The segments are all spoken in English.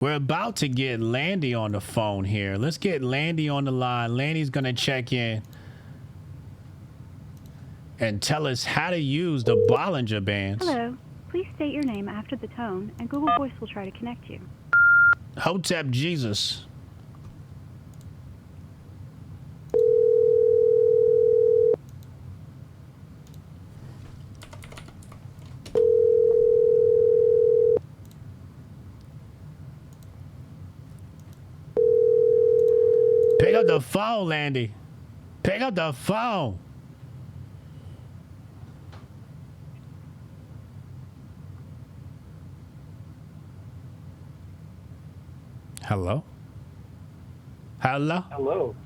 We're about to get Landy on the phone here. Let's get Landy on the line. Landy's going to check in and tell us how to use the Bollinger Bands. Hello. Please state your name after the tone, and Google Voice will try to connect you. Hotep Jesus. Pick up the phone, Landy. Pick up the phone. Hello? Hello? Hello.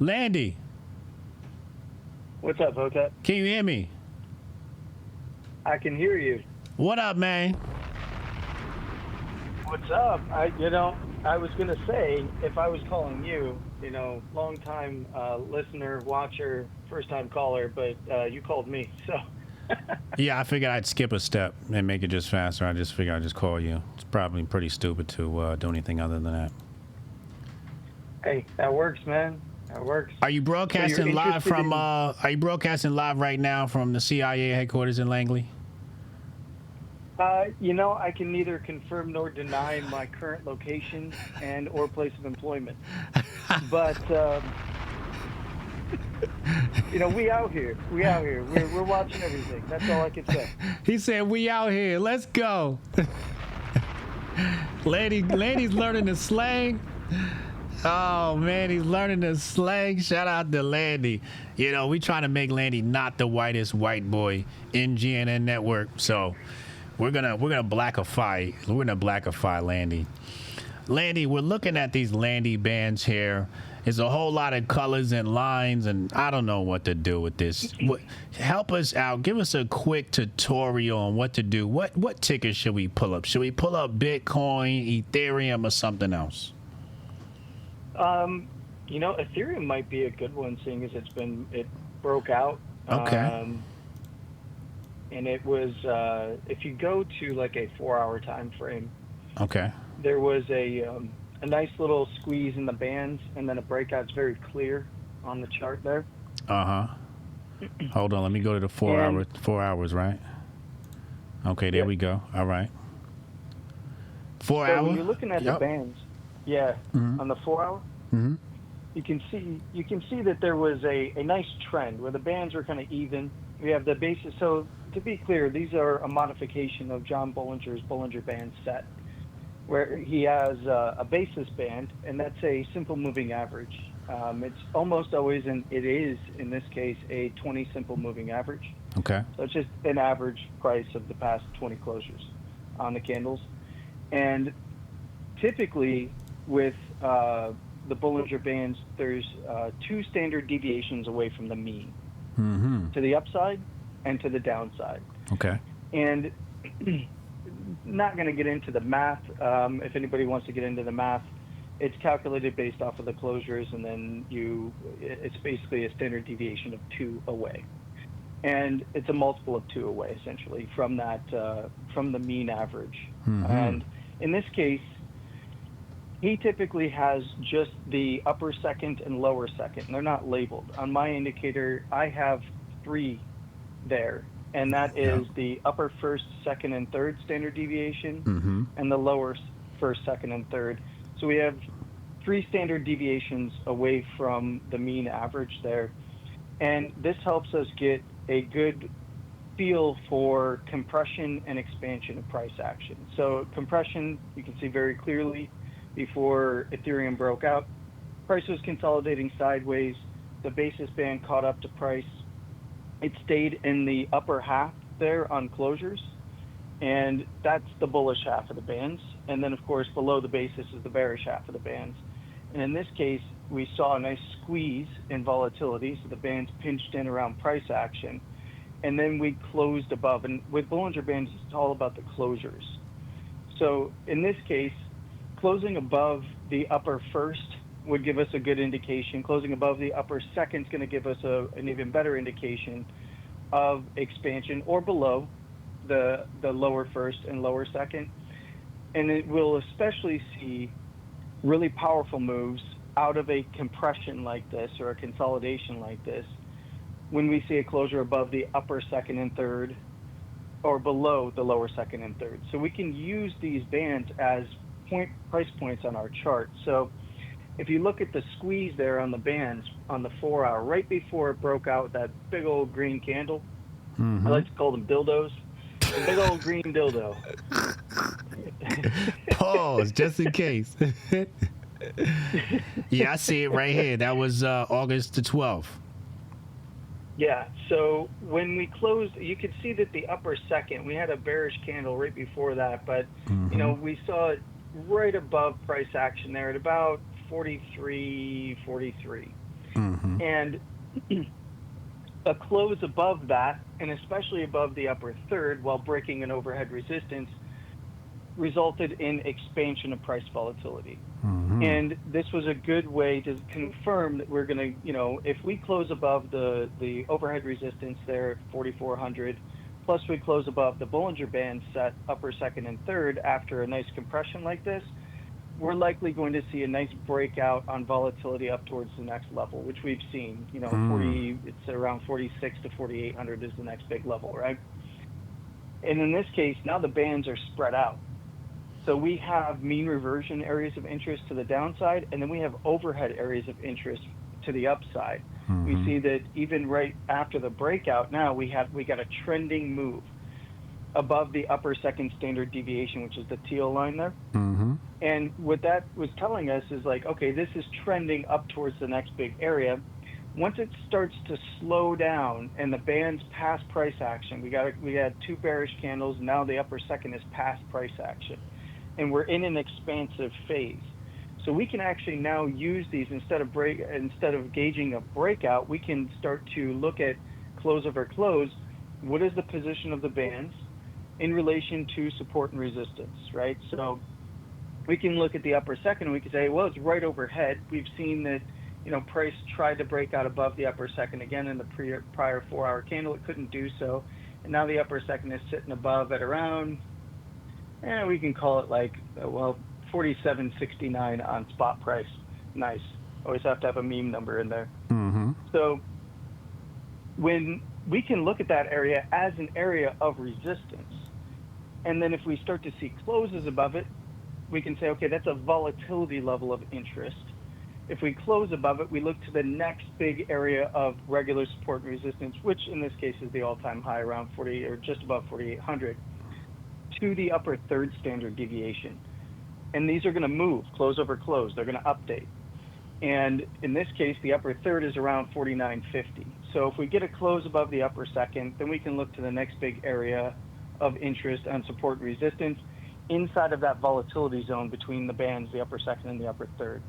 Landy. What's up, Hotep? Can you hear me? I can hear you. What up, man? What's up? I was gonna say, if I was calling you, long time listener, watcher, first time caller, but you called me, so. Yeah, I figured I'd skip a step and make it just faster. I just figured I'd just call you. It's probably pretty stupid to do anything other than that. Hey, that works, man. That works. Are you broadcasting live from? Are you broadcasting live right now from the CIA headquarters in Langley? I can neither confirm nor deny my current location and or place of employment. But, we out here. We're watching everything. That's all I can say. He said, we out here. Let's go. Lady's learning the slang. Oh, man, he's learning the slang. Shout out to Landy. We trying to make Landy not the whitest white boy in GNN Network. So we're gonna blackify. We're gonna blackify Landy. Landy, we're looking at these Landy bands here. There's a whole lot of colors and lines, and I don't know what to do with this. Help us out. Give us a quick tutorial on what to do. What tickers should we pull up? Should we pull up Bitcoin, Ethereum, or something else? Ethereum might be a good one, seeing as it broke out. Okay. And it was, if you go to like a 4-hour time frame. Okay. There was a nice little squeeze in the bands, and then a breakout. It's very clear on the chart there. Hold on, let me go to the 4 hours, right? Okay, there we go. All right. 4 hours. When you're looking at the bands, on the 4 hour, you can see that there was a nice trend where the bands were kind of even. We have the basis. So to be clear, these are a modification of John Bollinger's Bollinger Band set, where he has a basis band, and that's a simple moving average. It's almost always, and it is in this case, a 20 simple moving average. Okay. So it's just an average price of the past 20 closures on the candles. And typically with the Bollinger Bands, there's 2 standard deviations away from the mean, to the upside and to the downside. Okay. And not going to get into the math. If anybody wants to get into the math, it's calculated based off of the closures, and then it's basically a standard deviation of 2 away. And it's a multiple of 2 away, essentially, from that, from the mean average. And in this case, he typically has just the upper second and lower second. They're not labeled. On my indicator, I have 3 there. And that is the upper first, second, and third standard deviation, and the lower first, second, and third. So we have 3 standard deviations away from the mean average there. And this helps us get a good feel for compression and expansion of price action. So compression, you can see very clearly before Ethereum broke out. Price was consolidating sideways. The basis band caught up to price. It stayed in the upper half there on closures, and that's the bullish half of the bands. And then, of course, below the basis is the bearish half of the bands. And in this case, we saw a nice squeeze in volatility, so the bands pinched in around price action, and then we closed above. And with Bollinger Bands, it's all about the closures. So in this case, closing above the upper first would give us a good indication. Closing above the upper second is going to give us an even better indication of expansion, or below the lower first and lower second. And it will especially see really powerful moves out of a compression like this or a consolidation like this when we see a closure above the upper second and third or below the lower second and third. So we can use these bands as price points on our chart. So if you look at the squeeze there on the bands on the 4 hour, right before it broke out that big old green candle, I like to call them dildos, the big old green dildo. Pause, just in case. Yeah, I see it right here. That was August the 12th. Yeah, so when we closed, you could see that the upper second, we had a bearish candle right before that, but you know, we saw it right above price action there at about 43.43. And a close above that, and especially above the upper third while breaking an overhead resistance, resulted in expansion of price volatility. And this was a good way to confirm that we're going to, you know, if we close above the overhead resistance there at 4,400, plus we close above the Bollinger Band set upper second and third after a nice compression like this, we're likely going to see a nice breakout on volatility up towards the next level, which we've seen, you know, it's around 46 to 4,800 is the next big level, right? And in this case, now the bands are spread out. So we have mean reversion areas of interest to the downside, and then we have overhead areas of interest to the upside. We see that even right after the breakout, now we got a trending move above the upper second standard deviation, which is the teal line there. And what that was telling us is like, okay, this is trending up towards the next big area. Once it starts to slow down and the bands pass price action, we had two bearish candles. Now the upper second is past price action, and we're in an expansive phase. So we can actually now use these instead of gauging a breakout. We can start to look at close over close. What is the position of the bands in relation to support and resistance, right? So we can look at the upper second and we can say, well, it's right overhead. We've seen that, you know, price tried to break out above the upper second again in the prior 4 hour candle. It couldn't do so. And now the upper second is sitting above at around, we can call it like, 47.69 on spot price. Nice. Always have to have a meme number in there. So when we can look at that area as an area of resistance, and then if we start to see closes above it, we can say, okay, that's a volatility level of interest. If we close above it, we look to the next big area of regular support and resistance, which in this case is the all-time high around 40 or just above 4,800, to the upper third standard deviation. And these are going to move close over close. They're going to update. And in this case, the upper third is around 49.50. So if we get a close above the upper second, then we can look to the next big area of interest on support and resistance inside of that volatility zone between the bands, the upper second and the upper third.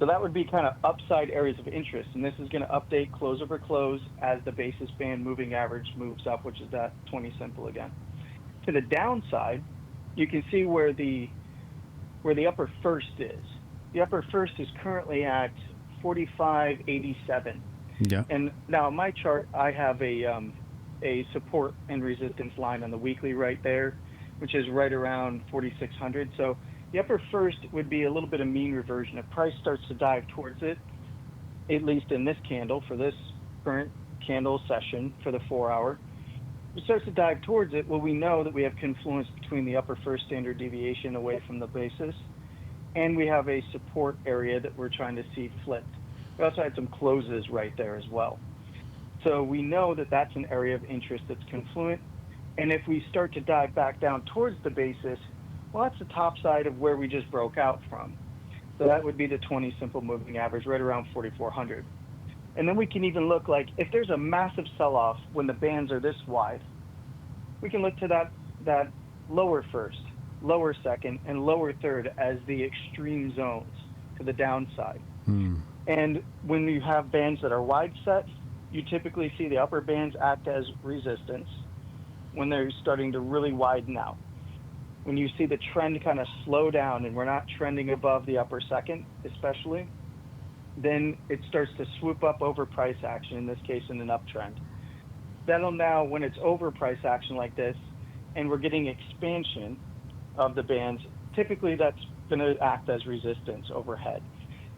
So that would be kind of upside areas of interest. And this is going to update close over close as the basis band moving average moves up, which is that 20 simple again. To the downside, you can see where the upper first is. The upper first is currently at 45.87. Yeah. And now on my chart, I have a support and resistance line on the weekly right there, which is right around 4,600. So the upper first would be a little bit of mean reversion. If price starts to dive towards it, at least in this candle for this current candle session for the 4 hour, it starts to dive towards it. Well, we know that we have confluence between the upper first standard deviation away from the basis, and we have a support area that we're trying to see flipped. We also had some closes right there as well. So we know that that's an area of interest that's confluent. And if we start to dive back down towards the basis, well, that's the top side of where we just broke out from. So that would be the 20 simple moving average, right around 4,400. And then we can even look like if there's a massive sell-off when the bands are this wide, we can look to that lower first, lower second, and lower third as the extreme zones to the downside. And when you have bands that are wide set, you typically see the upper bands act as resistance when they're starting to really widen out. When you see the trend kind of slow down and we're not trending above the upper second, especially, then it starts to swoop up over price action, in this case in an uptrend. That'll now, when it's over price action like this, and we're getting expansion, of the bands, typically that's going to act as resistance overhead.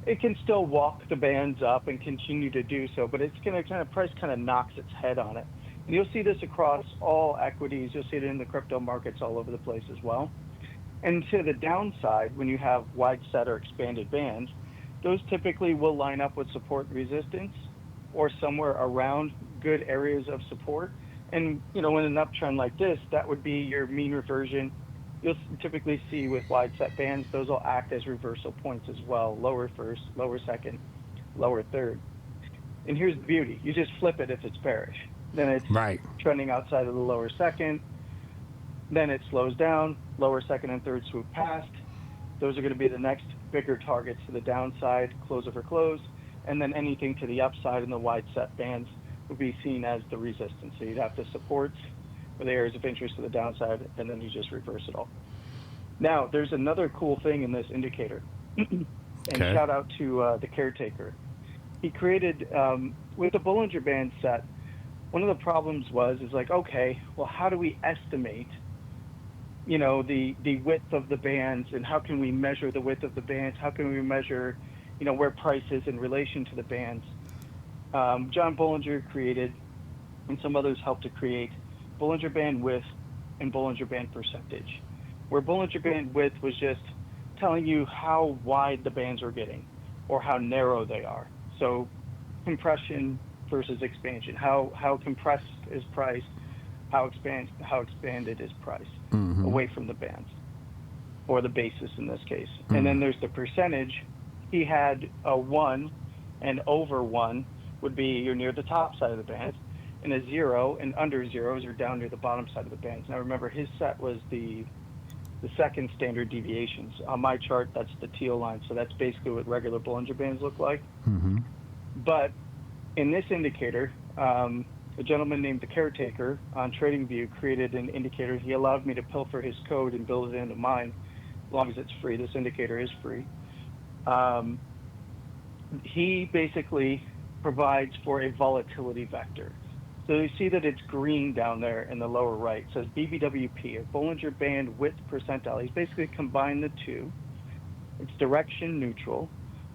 It can still walk the bands up and continue to do so, but it's going to price kind of knocks its head on it. And you'll see this across all equities. You'll see it in the crypto markets all over the place as well. And to the downside, when you have wide set or expanded bands, those typically will line up with support and resistance or somewhere around good areas of support. And, in an uptrend like this, that would be your mean reversion. You'll typically see with wide set bands, those will act as reversal points as well. Lower first, lower second, lower third. And here's the beauty. You just flip it if it's bearish. Then it's Right. trending outside of the lower second. Then it slows down, lower second and third swoop past. Those are going to be the next bigger targets to the downside, close over close. And then anything to the upside in the wide set bands would be seen as the resistance. So you'd have the supports with areas of interest to the downside, and then you just reverse it all. Now, there's another cool thing in this indicator. And Okay. shout out to the caretaker. He created, with the Bollinger Band set, one of the problems is like, okay, well, how do we estimate the width of the bands, and how can we measure the width of the bands? How can we measure, where price is in relation to the bands? John Bollinger created, and some others helped to create, Bollinger Band width and Bollinger Band percentage, where Bollinger Band width was just telling you how wide the bands are getting or how narrow they are. So compression versus expansion, how compressed is price, how expanded is price away from the bands, or the basis in this case. And then there's the percentage. He had a 1, and over 1 would be you're near the top side of the band, and a 0 and under 0s are down near the bottom side of the bands. Now remember, his set was the second standard deviations. On my chart, that's the teal line, so that's basically what regular Bollinger Bands look like. But in this indicator, a gentleman named the Caretaker on TradingView created an indicator. He allowed me to pilfer his code and build it into mine, as long as it's free. This indicator is free. He basically provides for a volatility vector. So you see that it's green down there in the lower right. It says BBWP, a Bollinger Band width percentile. He's basically combined the two. It's direction neutral,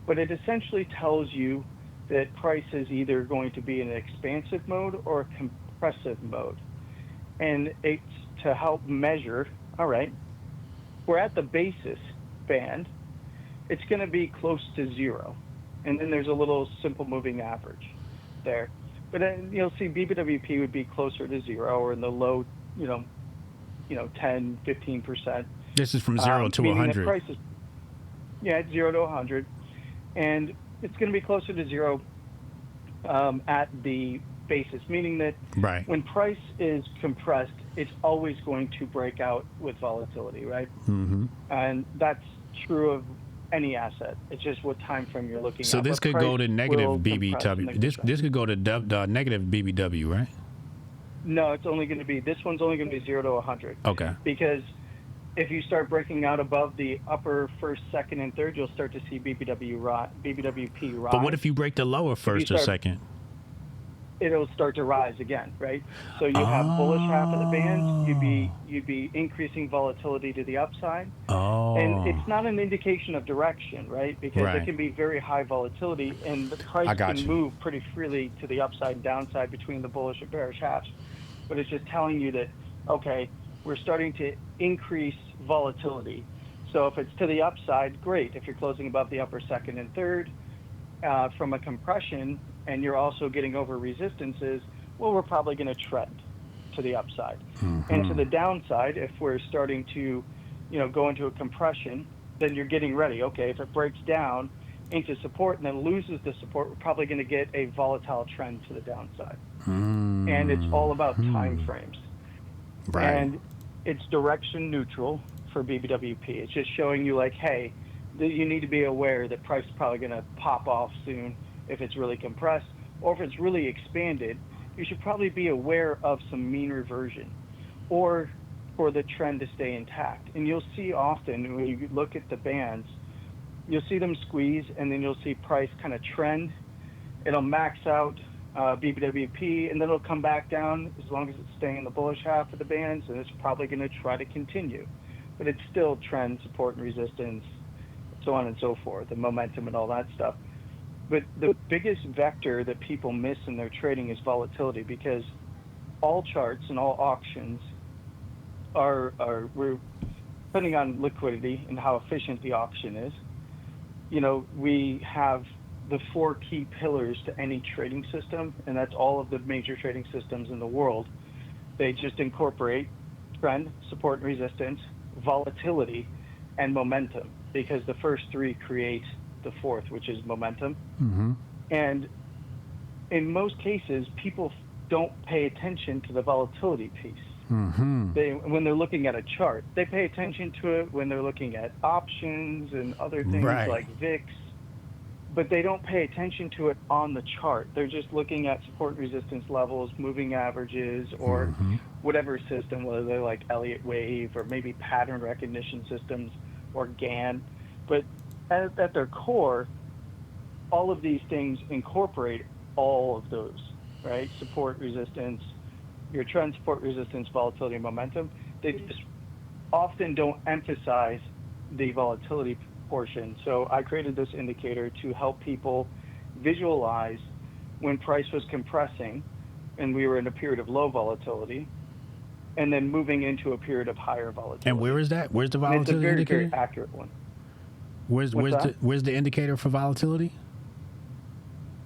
but it essentially tells you that price is either going to be in an expansive mode or a compressive mode. And it's to help measure, all right, we're at the basis band, it's going to be close to 0. And then there's a little simple moving average there. But then you'll see BBWP would be closer to 0, or in the low, 10, 15%. This is from 0 to meaning 100. that price is, it's 0 to 100. And it's going to be closer to 0 at the basis, meaning that Right. when price is compressed, it's always going to break out with volatility, right? And that's true of any asset. It's just what time frame you're looking at. So this But could go price to negative will compress and BBW. then This compress. could go to negative BBW, right? No, it's only going to be, this one's only going to be 0 to 100. Okay. Because if you start breaking out above the upper first, second, and third, you'll start to see BBWP rise. But what if you break the lower first or second? It'll start to rise again, right? So you have bullish half of the bands, you'd be increasing volatility to the upside. And it's not an indication of direction, right? Because it can be very high volatility, and the price can move pretty freely to the upside and downside between the bullish and bearish halves. But it's just telling you that, okay, we're starting to increase volatility. So if it's to the upside, great. If you're closing above the upper second and third, from a compression, and you're also getting over resistances, well, we're probably going to trend to the upside. And to the downside, if we're starting to, go into a compression, then you're getting ready. Okay, if it breaks down into support and then loses the support, we're probably going to get a volatile trend to the downside. And it's all about time frames. Right. And it's direction neutral for BBWP. It's just showing you like, hey, you need to be aware that price is probably going to pop off soon if it's really compressed, or if it's really expanded. You should probably be aware of some mean reversion, or for the trend to stay intact. And you'll see often when you look at the bands, you'll see them squeeze, and then you'll see price kind of trend. It'll max out BBWP, and then it'll come back down as long as it's staying in the bullish half of the bands, and it's probably going to try to continue. but it's still trend, support, and resistance, so on and so forth, the momentum and all that stuff. But the biggest vector that people miss in their trading is volatility, because all charts and all auctions we're depending on liquidity and how efficient the auction is. We have the four key pillars to any trading system, and that's all of the major trading systems in the world. They just incorporate trend, support and resistance, volatility, and momentum, because the first three create the fourth, which is momentum. Mm-hmm. And in most cases, people don't pay attention to the volatility piece. Mm-hmm. When they're looking at a chart, they pay attention to it when they're looking at options and other things Right. like VIX, but they don't pay attention to it on the chart. They're just looking at support and resistance levels, moving averages, or whatever system, whether they're like Elliott Wave or maybe pattern recognition systems or GAN. But at their core, all of these things incorporate all of those, right? Support, resistance, your trend, support, resistance, volatility, and momentum. They just often don't emphasize the volatility portion. So I created this indicator to help people visualize when price was compressing and we were in a period of low volatility, and then moving into a period of higher volatility. And where is that? Where's the And it's a volatility very, indicator? very accurate one. Where's the indicator for volatility?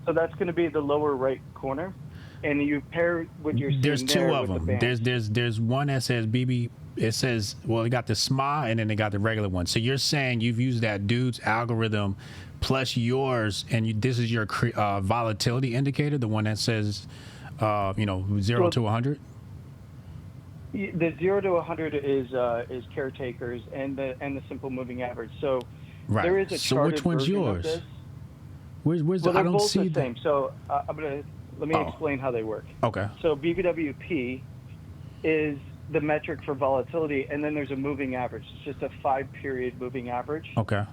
So that's going to be the lower right corner, and you pair what you're seeing There's two there of with them. the band. There's one that says BB. It says, well, they got the SMA and then they got the regular one. So you're saying you've used that dude's algorithm plus yours, and this is your volatility indicator, the one that says, 0 to 100. The 0 to 100 is caretakers and the simple moving average. So Right. there is a So charted which one's version of yours? this. Where's Well, the? they're I don't both see the same. So let me explain how they work. Okay. So BBWP is the metric for volatility, and then there's a moving average. It's just a 5-period moving average. Okay.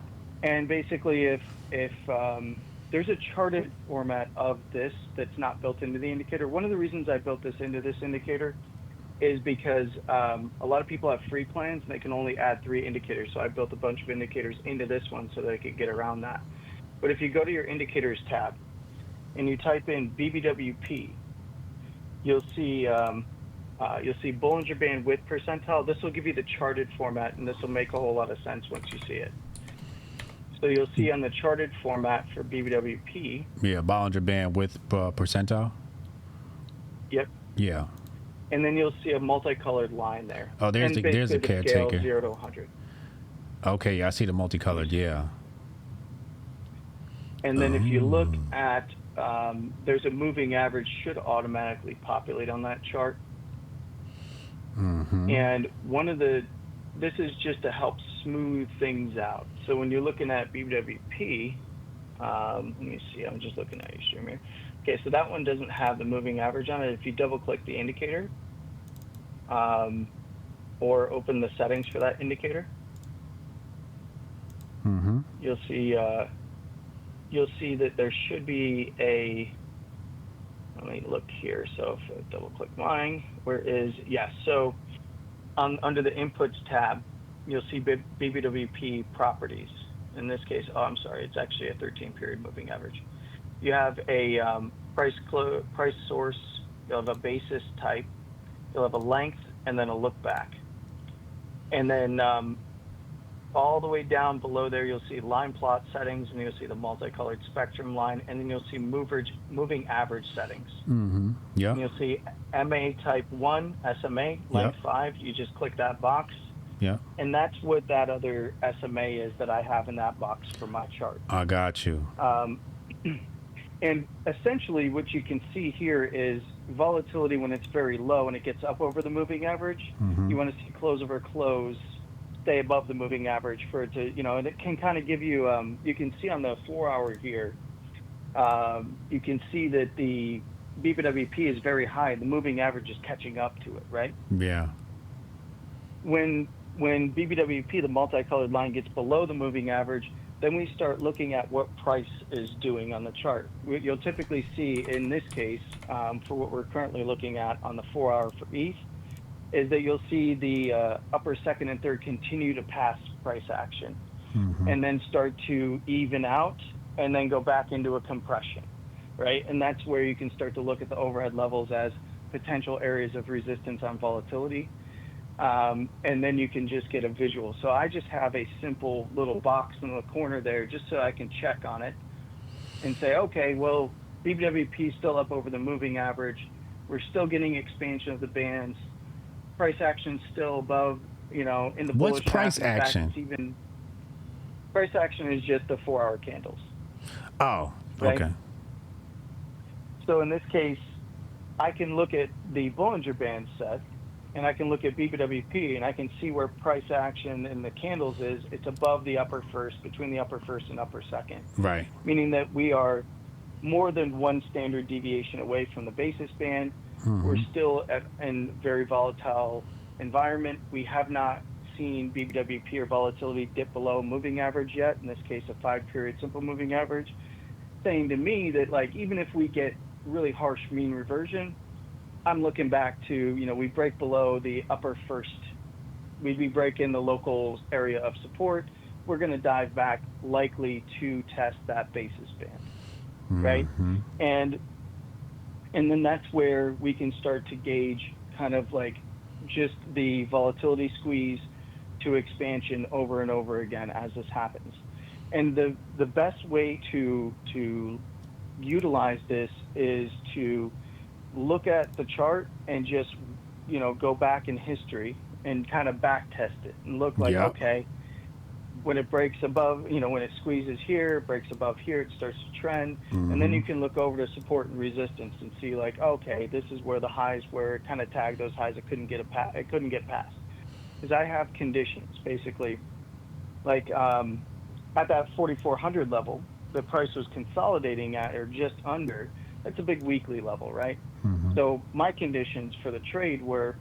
And basically, if there's a charted format of this that's not built into the indicator, one of the reasons I built this into this indicator is because a lot of people have free plans and they can only add 3 indicators. So I built a bunch of indicators into this one so that I could get around that. But if you go to your indicators tab and you type in BBWP, you'll see Bollinger Band width percentile. This will give you the charted format, and this will make a whole lot of sense once you see it. So you'll see on the charted format for BBWP. Yeah, Bollinger Band with percentile. Yep. Yeah. And then you'll see a multicolored line there. Oh, there's the caretaker. Scale 0 to 100. Okay, yeah, I see the multicolored. Yeah. And then if you look at, there's a moving average should automatically populate on that chart. Mm-hmm. And this is just to help smooth things out. So when you're looking at BWP, let me see, I'm just looking at your stream here. Okay, so that one doesn't have the moving average on it. If you double click the indicator, or open the settings for that indicator, you'll see that there should be let me look here. So if I double click mine, so under the inputs tab, you'll see BBWP properties. In this case, it's actually a 13-period moving average. You have a price source, you'll have a basis type, you'll have a length, and then a look back. And then all the way down below there, you'll see line plot settings, and you'll see the multicolored spectrum line, and then you'll see moving average settings. Mm-hmm. Yeah. And you'll see MA type 1, SMA, length 5. You just click that box. Yeah. And that's what that other SMA is that I have in that box for my chart. I got you. And essentially what you can see here is volatility when it's very low and it gets up over the moving average. Mm-hmm. You want to see close over close stay above the moving average for it to, and it can kind of give you, you can see on the 4-hour here, you can see that the BBWP is very high. The moving average is catching up to it, right? Yeah. When BBWP, the multicolored line, gets below the moving average, then we start looking at what price is doing on the chart. You'll typically see, in this case, for what we're currently looking at on the 4-hour for ETH, is that you'll see the upper second and third continue to pass price action and then start to even out and then go back into a compression, right? And that's where you can start to look at the overhead levels as potential areas of resistance on volatility. And then you can just get a visual. So I just have a simple little box in the corner there just so I can check on it and say, okay, well, BBWP is still up over the moving average. We're still getting expansion of the bands. Price action still above, in the What's bullish price half. In fact, action? it's even price action is just the 4-hour candles, Oh, right? okay. So in this case, I can look at the Bollinger Band set, and I can look at BBWP, and I can see where price action in the candles is. It's above the upper first, between the upper first and upper second, Right. meaning that we are more than one standard deviation away from the basis band. We're still in very volatile environment. We have not seen BBWP or volatility dip below moving average yet. In this case, a 5-period simple moving average, saying to me that even if we get really harsh mean reversion, I'm looking back to, we break below the upper first. We break in the local area of support. We're going to dive back likely to test that basis band, right? And then that's where we can start to gauge kind of just the volatility squeeze to expansion over and over again as this happens. And the best way to utilize this is to look at the chart and just go back in history and kind of back test it and look like, Yep. okay, when it breaks above, when it squeezes here, breaks above here, it starts to trend. And then you can look over to support and resistance and see okay, this is where the highs were. It kind of tagged those highs. It couldn't get past. Because I have conditions basically at that 4,400 level, the price was consolidating at or just under. That's a big weekly level, right? So my conditions for the trade were,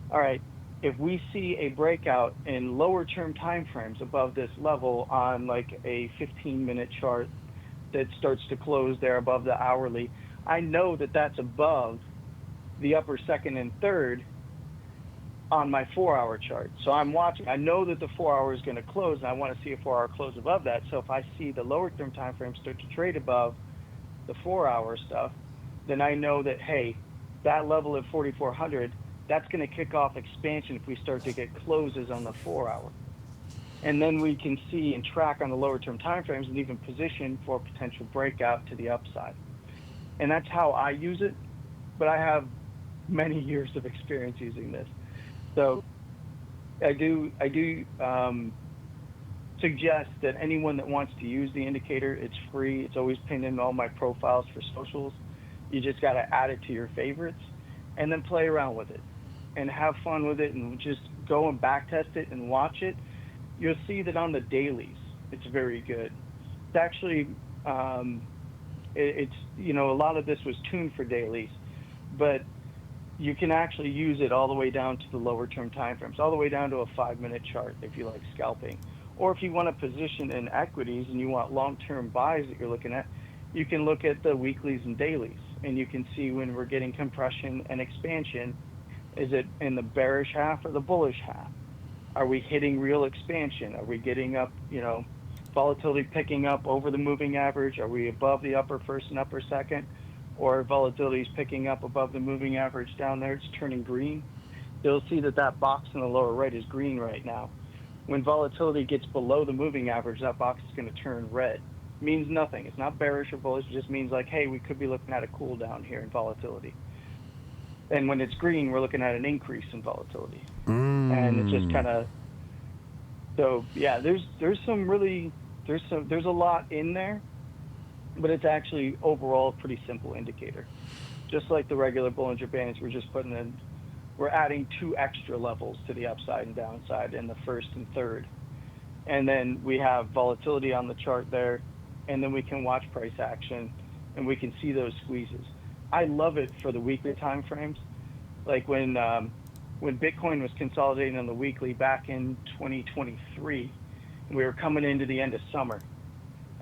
all right, if we see a breakout in lower term timeframes above this level on a 15-minute chart that starts to close there above the hourly, I know that that's above the upper second and third on my 4-hour chart. So I'm watching. I know that the 4-hour is going to close, and I want to see a 4-hour close above that. So if I see the lower term timeframes start to trade above the 4-hour stuff, then I know that, hey, that level at 4,400, that's going to kick off expansion if we start to get closes on the 4-hour. And then we can see and track on the lower term timeframes and even position for potential breakout to the upside. And that's how I use it. But I have many years of experience using this. So I do suggest that anyone that wants to use the indicator, it's free. It's always pinned in all my profiles for socials. You just got to add it to your favorites and then play around with it and have fun with it and just go and back test it and watch it. You'll see that on the dailies, it's very good. It's actually, it's, a lot of this was tuned for dailies, but you can actually use it all the way down to the lower term timeframes, all the way down to a 5-minute chart if you like scalping. Or if you want to position in equities and you want long-term buys that you're looking at, you can look at the weeklies and dailies, and you can see when we're getting compression and expansion. Is it in the bearish half or the bullish half? Are we hitting real expansion? Are we getting up, volatility picking up over the moving average? Are we above the upper first and upper second? Or volatility is picking up above the moving average down there, it's turning green. You'll see that box in the lower right is green right now. When volatility gets below the moving average, that box is going to turn red. It means nothing. It's not bearish or bullish. It just means hey, we could be looking at a cool down here in volatility. And when it's green, we're looking at an increase in volatility. And it's just kind of, so yeah, there's a lot in there, but it's actually overall a pretty simple indicator. Just like the regular Bollinger Bands, we're adding 2 extra levels to the upside and downside in the first and third. And then we have volatility on the chart there, and then we can watch price action and we can see those squeezes. I love it for the weekly time frames. Like when Bitcoin was consolidating on the weekly back in 2023, and we were coming into the end of summer.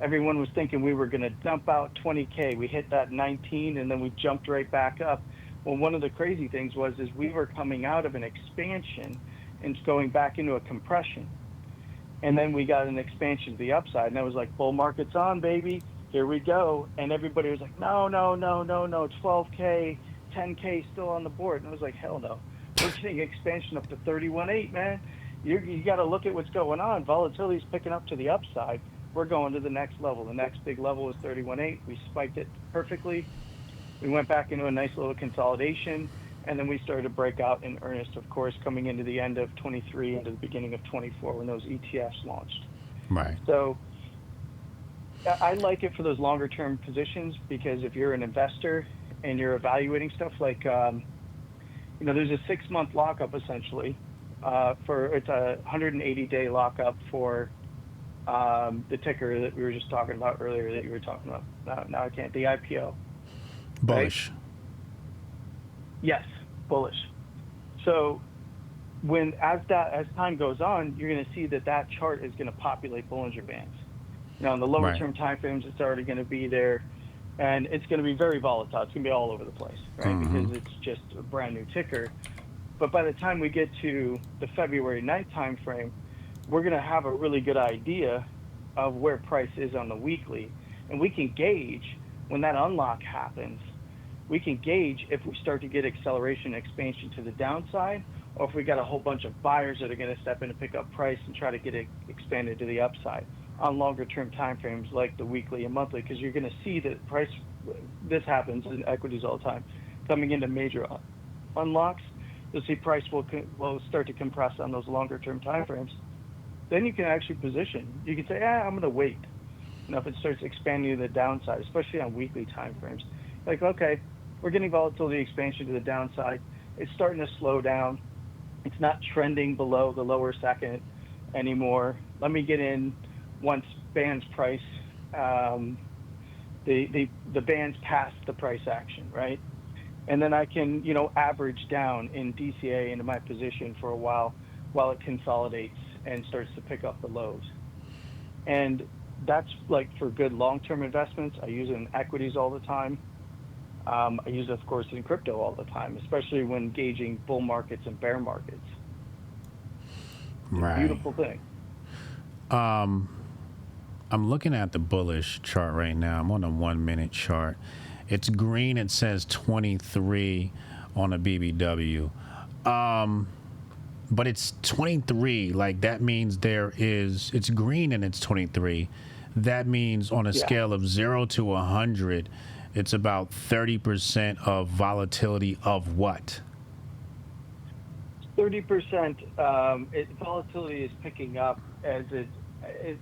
Everyone was thinking we were going to dump out 20K. We hit that 19, and then we jumped right back up. Well, one of the crazy things is we were coming out of an expansion and going back into a compression. And then we got an expansion to the upside, and I was like, bull market's on, baby. Here we go. And everybody was like, no, no, no, no, no. 12K, 10K still on the board. And I was like, hell no. We're getting expansion up to 31.8, man. You got to look at what's going on. Volatility's picking up to the upside. We're going to the next level. The next big level is 31.8. We spiked it perfectly. We went back into a nice little consolidation, and then we started to break out in earnest, of course, coming into the end of 23, into the beginning of 24 when those ETFs launched. Right. So I like it for those longer term positions, because if you're an investor and you're evaluating stuff like, there's a 6-month lockup essentially it's a 180-day lockup for the ticker that we were just talking about earlier that you were talking about. Now I can't, the IPO. Bullish. Right? Yes, bullish. So as time goes on, you're going to see that chart is going to populate Bollinger Bands. Now, in the lower term time frames, it's already going to be there, and it's going to be very volatile. It's going to be all over the place, right? Because it's just a brand new ticker. But by the time we get to the February 9th time frame, we're going to have a really good idea of where price is on the weekly, and we can gauge when that unlock happens. We can gauge if we start to get acceleration and expansion to the downside, or if we got a whole bunch of buyers that are going to step in and pick up price and try to get it expanded to the upside on longer term time frames like the weekly and monthly, because you're going to see that price, this happens in equities all the time, coming into major unlocks, you'll see price will start to compress on those longer term time frames. Then you can actually position. You can say, I'm going to wait. If it starts expanding to the downside, especially on weekly time frames, like, okay, we're getting volatility expansion to the downside. It's starting to slow down. It's not trending below the lower second anymore. Let me get in once bands price, the bands past the price action, right? And then I can, average down in DCA into my position for a while it consolidates and starts to pick up the lows. And that's like for good long-term investments. I use it in equities all the time. I use it, of course, in crypto all the time, especially when gauging bull markets and bear markets. It's a beautiful thing. I'm looking at the bullish chart right now. I'm on a 1-minute chart. It's green. It says 23 on a BBW. But it's 23. Like, that means it's green and it's 23. That means on a scale of 0 to 100, it's about 30% of volatility of what? 30%. Volatility is picking up as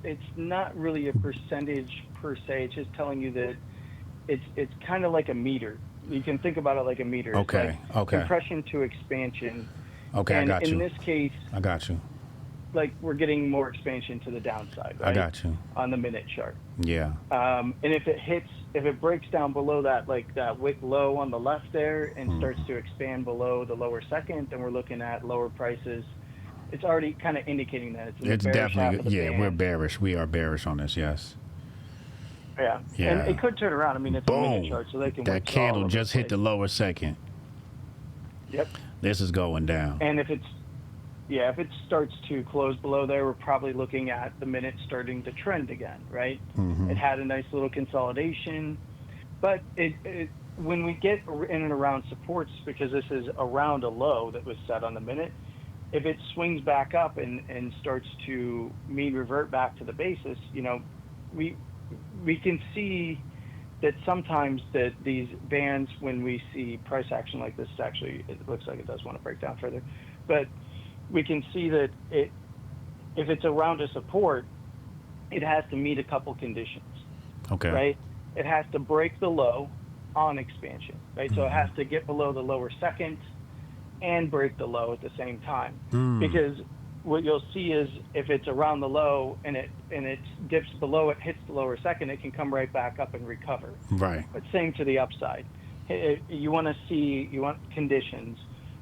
it's not really a percentage per se. It's just telling you that it's kind of like a meter. You can think about it like a meter. Okay. It's like compression to expansion. Okay, and I got you. In this case, I got you. Like, we're getting more expansion to the downside, right? I got you. On the minute chart. Yeah. And if it breaks down below that, like that wick low on the left there, and starts to expand below the lower second, then we're looking at lower prices. It's already kind of indicating that it's definitely we're bearish. We are bearish on this. Yes. Yeah. And it could turn around. I mean, it's a minute chart, so they can. That candle just hit the lower second. Yep. This is going down. And if it starts to close below there, we're probably looking at the minute starting to trend again, right? It had a nice little consolidation, but when we get in and around supports, because this is around a low that was set on the minute, if it swings back up and starts to mean revert back to the basis, we can see that sometimes that these bands, when we see price action like this, actually, it looks like it does want to break down further, but we can see that if it's around a support, it has to meet a couple conditions. Okay. Right? It has to break the low on expansion, right? So it has to get below the lower second and break the low at the same time. Because what you'll see is if it's around the low and it dips below it, hits the lower second, it can come right back up and recover. Right. But same to the upside. You want conditions.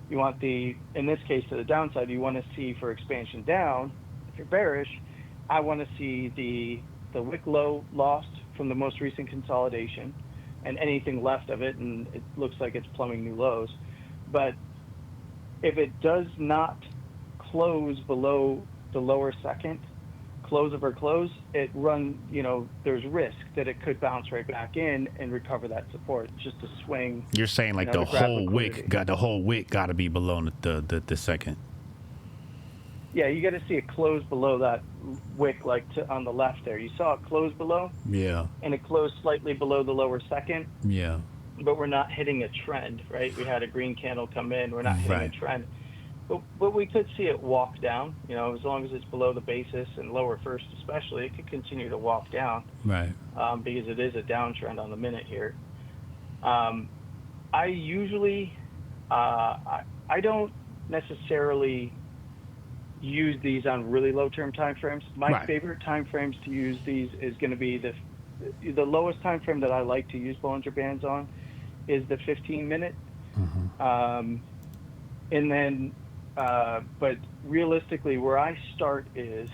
You want in this case, to the downside, you want to see for expansion down. If you're bearish, I want to see the wick low lost from the most recent consolidation. and anything left of it, and it looks like it's plumbing new lows. But if it does not close below the lower second, close over close, it there's risk that it could bounce right back in and recover that support. Just a swing. You're saying like the to grab whole liquidity. wick got to be below the second. Yeah, you got to see it close below that wick, on the left there. You saw it close below, Yeah. and it closed slightly below the lower second, Yeah. but we're not hitting a trend, right? We had a green candle come in. We're not hitting Right. a trend. But we could see it walk down, as long as it's below the basis and lower first especially, it could continue to walk down. Right. Because it is a downtrend on the minute here. I usually, I don't necessarily use these on really low term time frames. My Right. favorite time frames to use these is going to be the lowest time frame that I like to use Bollinger Bands on is the 15-minute. Mm-hmm. And then, but realistically, where I start is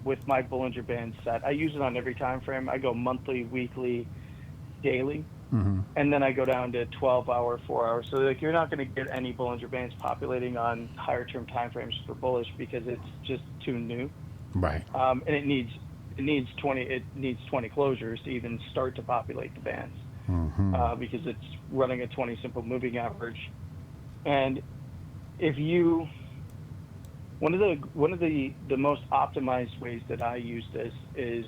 with my Bollinger Band set. I use it on every time frame. I go monthly, weekly, daily. Mm-hmm. And then I go down to 12-hour, 4-hour. So you're not going to get any Bollinger Bands populating on higher term time frames for bullish because it's just too new. Right. And it needs 20 closures to even start to populate the bands. Mm-hmm. Because it's running a 20 simple moving average. And if one of the most optimized ways that I use this is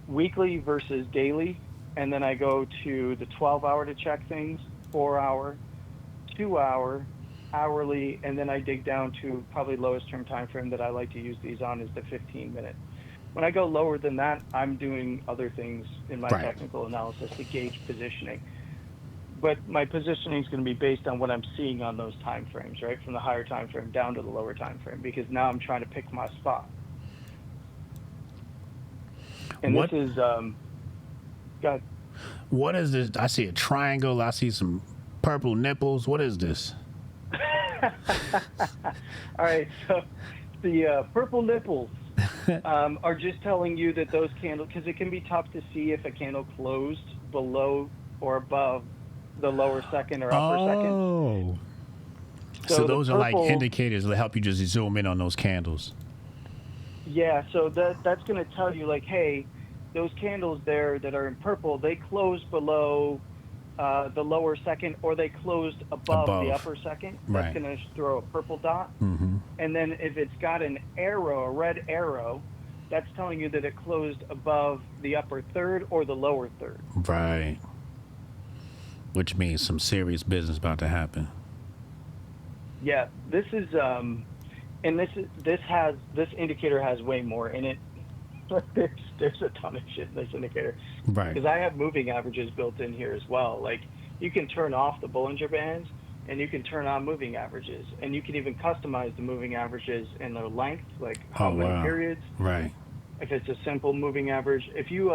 weekly versus daily. And then I go to the 12-hour to check things, 4-hour, 2-hour, hourly, and then I dig down to probably lowest term time frame that I like to use these on is the 15-minute. When I go lower than that, I'm doing other things in my Right. technical analysis to gauge positioning. But my positioning is going to be based on what I'm seeing on those time frames, right? From the higher time frame down to the lower time frame, because now I'm trying to pick my spot. And What- this is got. What is this? I see a triangle. I see some purple nipples. What is this? All right, so the purple nipples are just telling you that those candles, because it can be tough to see if a candle closed below or above the lower second or upper second. Oh. So the those are like purple- indicators that help you just zoom in on those candles. Yeah, so that's going to tell you, like, hey, those candles there that are in purple, they closed below the lower second, or they closed above the upper second. That's Right. going to throw a purple dot. Mm-hmm. And then if it's got an arrow, a red arrow, that's telling you that it closed above the upper third or the lower third. Right. Which means some serious business about to happen. Yeah, this is and this indicator has way more in it. There's a ton of shit in this indicator. Right. Because I have moving averages built in here as well. Like, you can turn off the Bollinger Bands and you can turn on moving averages, and you can even customize the moving averages and their length, like how many periods. Right. If it's a simple moving average, if you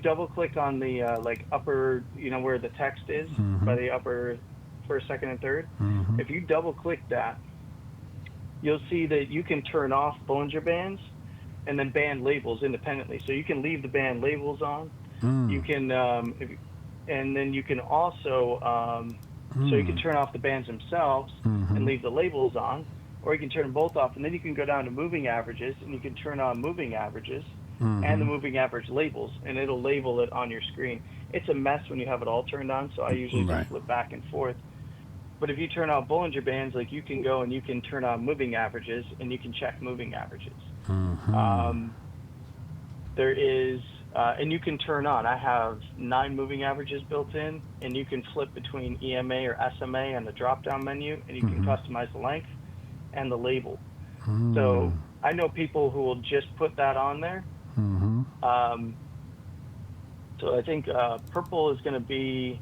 double click on the upper, where the text is, Mhm. by the upper first, second, and third, Mm-hmm. if you double click that, you'll see that you can turn off Bollinger Bands and then band labels independently. So you can leave the band labels on. You can, and then you can also, so you can turn off the bands themselves Mhm. and leave the labels on, or you can turn them both off, and then you can go down to moving averages, and you can turn on moving averages and the moving average labels, and it'll label it on your screen. It's a mess when you have it all turned on, so I usually Right. just flip back and forth. But if you turn on Bollinger Bands, like, you can go and you can turn on moving averages, and you can check moving averages. Mm-hmm. There is, and you can turn on. I have 9 moving averages built in, and you can flip between EMA or SMA on the drop-down menu, and you can customize the length and the label. So I know people who will just put that on there. Mm-hmm. So I think purple is going to be,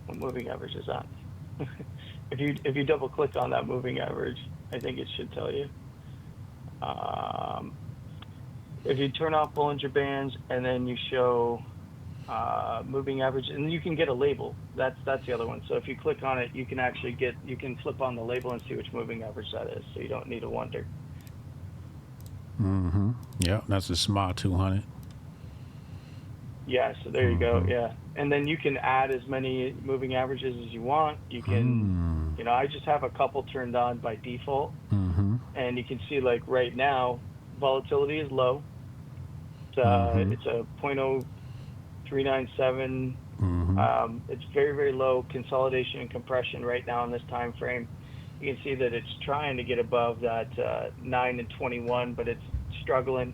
what moving average is that? If you double click on that moving average, I think it should tell you. If you turn off Bollinger Bands and then you show moving average, and you can get a label. That's the other one. So if you click on it, you can actually you can flip on the label and see which moving average that is. So you don't need to wonder. Mm-hmm. Yeah, that's a smart 200. Yeah, so there you go. Yeah. And then you can add as many moving averages as you want. You can, I just have a couple turned on by default. And you can see like right now, volatility is low. It's a 0.0397. It's very, very low consolidation and compression right now in this time frame. You can see that it's trying to get above that 9 and 21, but it's struggling.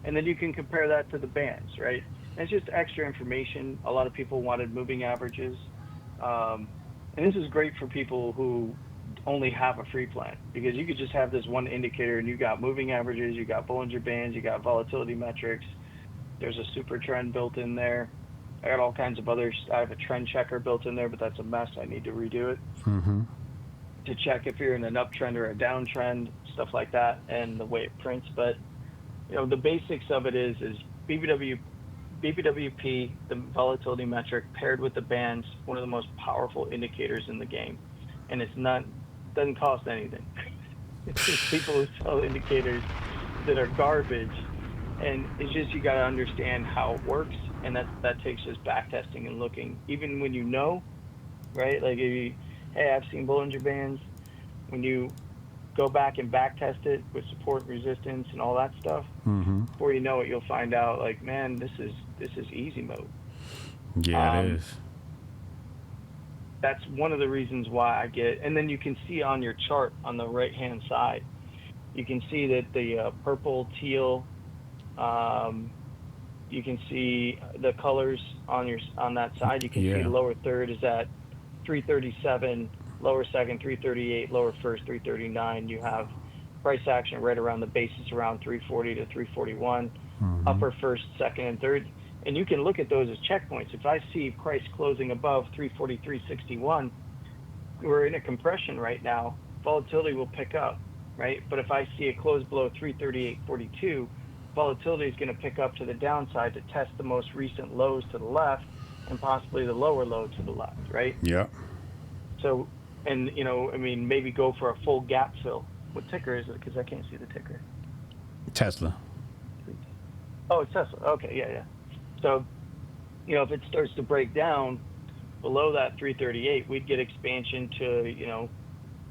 And then you can compare that to the bands, right? And it's just extra information. A lot of people wanted moving averages. And this is great for people who only have a free plan, because you could just have this one indicator and you got moving averages, you got Bollinger bands, you got volatility metrics. There's a super trend built in there. I got all kinds of others. I have a trend checker built in there, but that's a mess. I need to redo it to check if you're in an uptrend or a downtrend, stuff like that, and the way it prints. But the basics of it is BBWP, the volatility metric, paired with the bands, one of the most powerful indicators in the game, and doesn't cost anything. It's just people who sell indicators that are garbage, and it's just you got to understand how it works, and that takes just back testing and looking, even when right? Like hey, I've seen Bollinger bands. When you go back and back test it with support, resistance, and all that stuff, before you know it, you'll find out like, man, this is easy mode. Yeah, it is. That's one of the reasons why I get. And then you can see on your chart on the right hand side, you can see that the purple, teal, you can see the colors on that side. You can see the lower third is at 337, lower second 338, lower first 339. You have price action right around the basis around 340 to 341, upper first, second, and third. And you can look at those as checkpoints. If I see price closing above 343.61, we're in a compression right now. Volatility will pick up, right? But if I see it close below 338.42, volatility is going to pick up to the downside to test the most recent lows to the left and possibly the lower low to the left, right? Yeah. So, and maybe go for a full gap fill. What ticker is it? Because I can't see the ticker. Tesla. Oh, it's Tesla. Okay, yeah. So, if it starts to break down below that 338, we'd get expansion to,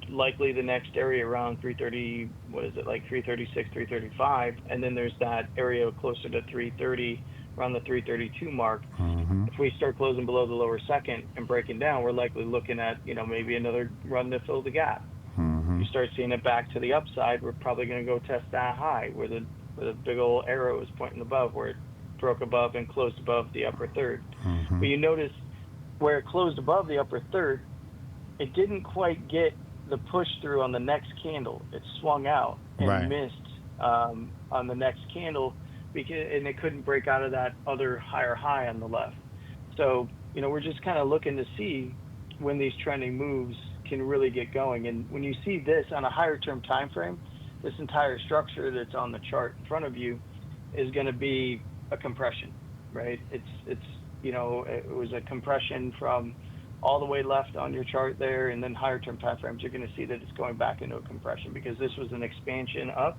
likely the next area around 330, what is it, like 336, 335. And then there's that area closer to 330, around the 332 mark. If we start closing below the lower second and breaking down, we're likely looking at, maybe another run to fill the gap. You start seeing it back to the upside, we're probably going to go test that high where the big old arrow is pointing above, where it broke above and closed above the upper third. But you notice where it closed above the upper third, it didn't quite get the push through on the next candle. It swung out and missed on the next candle, and it couldn't break out of that other higher high on the left. So, we're just kind of looking to see when these trending moves can really get going. And when you see this on a higher term time frame, this entire structure that's on the chart in front of you is going to be a compression, right? It was a compression from all the way left on your chart there, and then higher term time frames, you're going to see that it's going back into a compression, because this was an expansion up,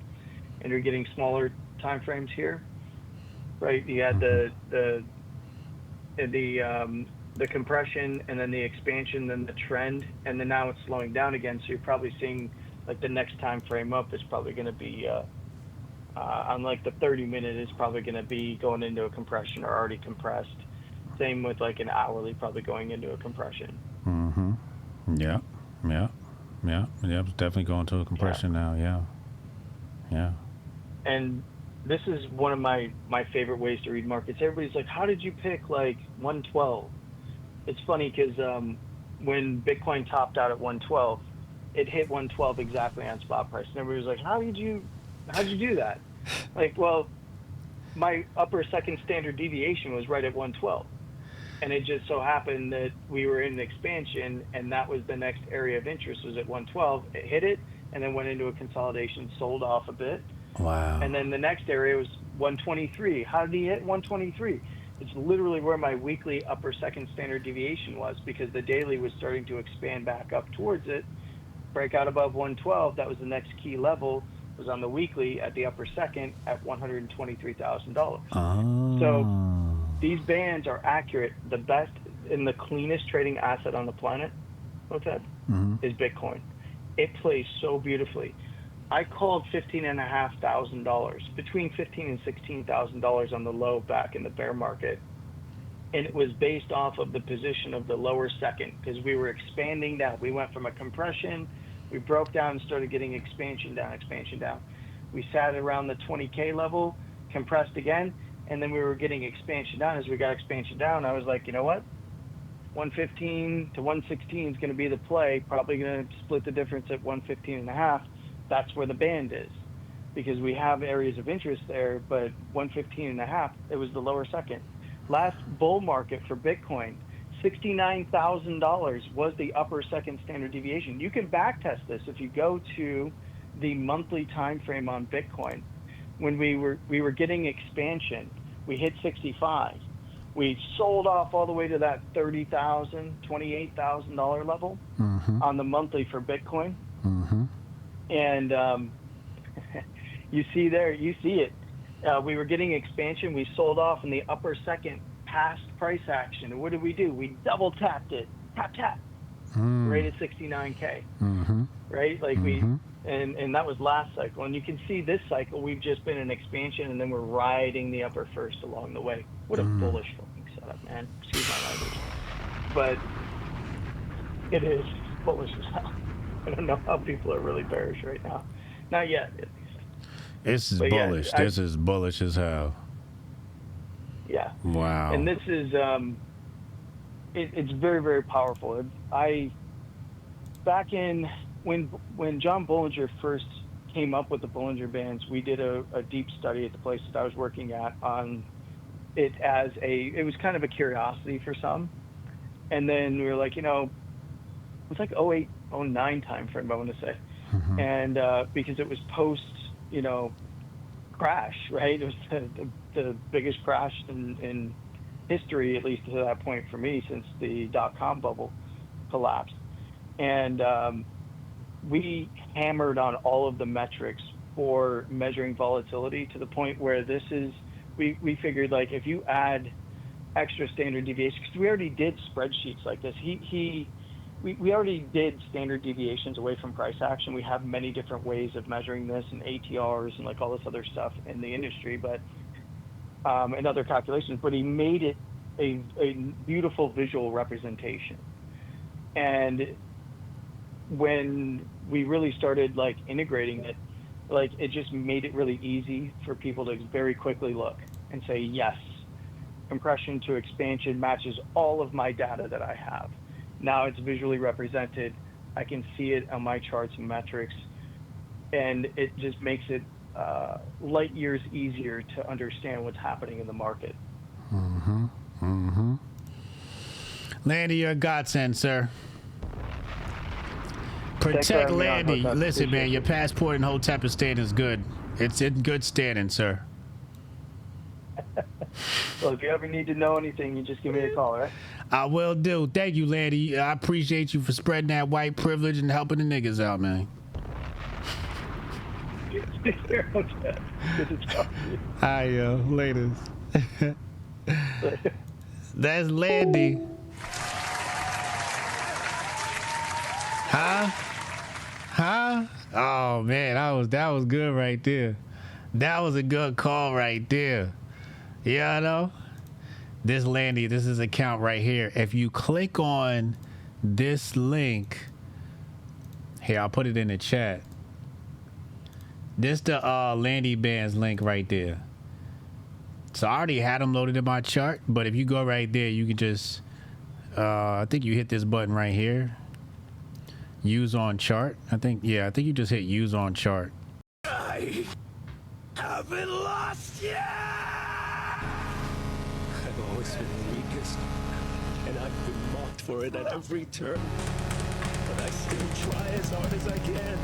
and you're getting smaller time frames here, right? You had the compression, and then the expansion, then the trend, and then now it's slowing down again. So you're probably seeing like the next time frame up is probably going to be on like the 30-minute is probably going to be going into a compression or already compressed. Same with like an hourly, probably going into a compression. Yeah. It's definitely going to a compression now. Yeah. And this is one of my favorite ways to read markets. Everybody's like, how did you pick like 112? It's funny because when Bitcoin topped out at 112, it hit 112 exactly on spot price. And everybody was like, how'd you do that? Like, well, my upper second standard deviation was right at 112. And it just so happened that we were in an expansion, and that was the next area of interest, was at 112. It hit it and then went into a consolidation, sold off a bit. Wow. And then the next area was 123. How did he hit 123? It's literally where my weekly upper second standard deviation was, because the daily was starting to expand back up towards it, break out above 112. That was the next key level, was on the weekly at the upper second at $123,000. Oh. So These bands are accurate. The best and the cleanest trading asset on the planet, what's that? Is Bitcoin. It plays so beautifully. I called $15,500, between $15,000 and $16,000 on the low back in the bear market, and it was based off of the position of the lower second because we were expanding down. We went from a compression, we broke down and started getting expansion down, expansion down. We sat around the 20K level, compressed again, and then we were getting expansion down. As we got expansion down, I was like, you know what? 115 to 116 is going to be the play. Probably going to split the difference at 115 and a half. That's where the band is because we have areas of interest there, but 115 and a half, it was the lower second. Last bull market for Bitcoin, $69,000 was the upper second standard deviation. You can back test this if you go to the monthly time frame on Bitcoin. When we were getting expansion, we hit 65. We sold off all the way to that $30,000, $28,000 level on the monthly for Bitcoin. And you see it. We were getting expansion. We sold off in the upper second past price action. And what did? We double tapped it, tap, right at 69K, right? Like and that was last cycle. And you can see this cycle, we've just been in expansion and then we're riding the upper first along the way. What a bullish fucking setup, man. Excuse my language. But it is bullish as hell. I don't know how people are really bearish right now. Not yet, at least. This is bullish. This is bullish as hell. Yeah. Wow. And this is, it's very, very powerful. Back in, when John Bollinger first came up with the Bollinger Bands, we did a deep study at the place that I was working at on it as it was kind of a curiosity for some. And then we were like, it was like 08, 09 time frame, I want to say. And because it was post, crash, right? It was the biggest crash in history, at least to that point for me, since the dot-com bubble collapsed. And we hammered on all of the metrics for measuring volatility to the point where we figured, like, if you add extra standard deviations, because we already did spreadsheets like this. We already did standard deviations away from price action. We have many different ways of measuring this and ATRs and like all this other stuff in the industry, but and other calculations, but he made it a beautiful visual representation. And when we really started like integrating it, like it just made it really easy for people to very quickly look and say, yes, compression to expansion matches all of my data that I have. Now it's visually represented. I can see it on my charts and metrics, and it just makes it light years easier to understand what's happening in the market. Landy, you're a godsend, sir. Protect Landy. Listen, man, your passport in Hotep estate is good. It's in good standing, sir. Well, if you ever need to know anything, you just give me a call, all right? I will do. Thank you, Landy. I appreciate you for spreading that white privilege and helping the niggas out, man. Hi, yo. Later. That's Landy. Huh? Oh, man. That was good right there. That was a good call right there. This Landy, this is account right here. If you click on this link, here, I'll put it in the chat. This the Landy Bands link right there. So I already had them loaded in my chart, but if you go right there, you can just, I think you hit this button right here. Use on chart. I think you just hit use on chart. I haven't lost yet! I've always been the weakest, and I've been mocked for it at every turn. But I still try as hard as I can.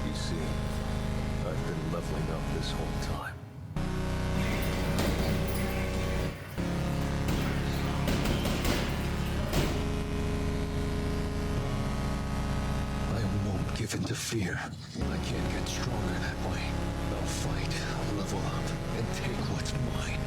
You see, I've been leveling up this whole time. I won't give in to fear. I can't get stronger that way. I'll fight, level up, and take what's mine.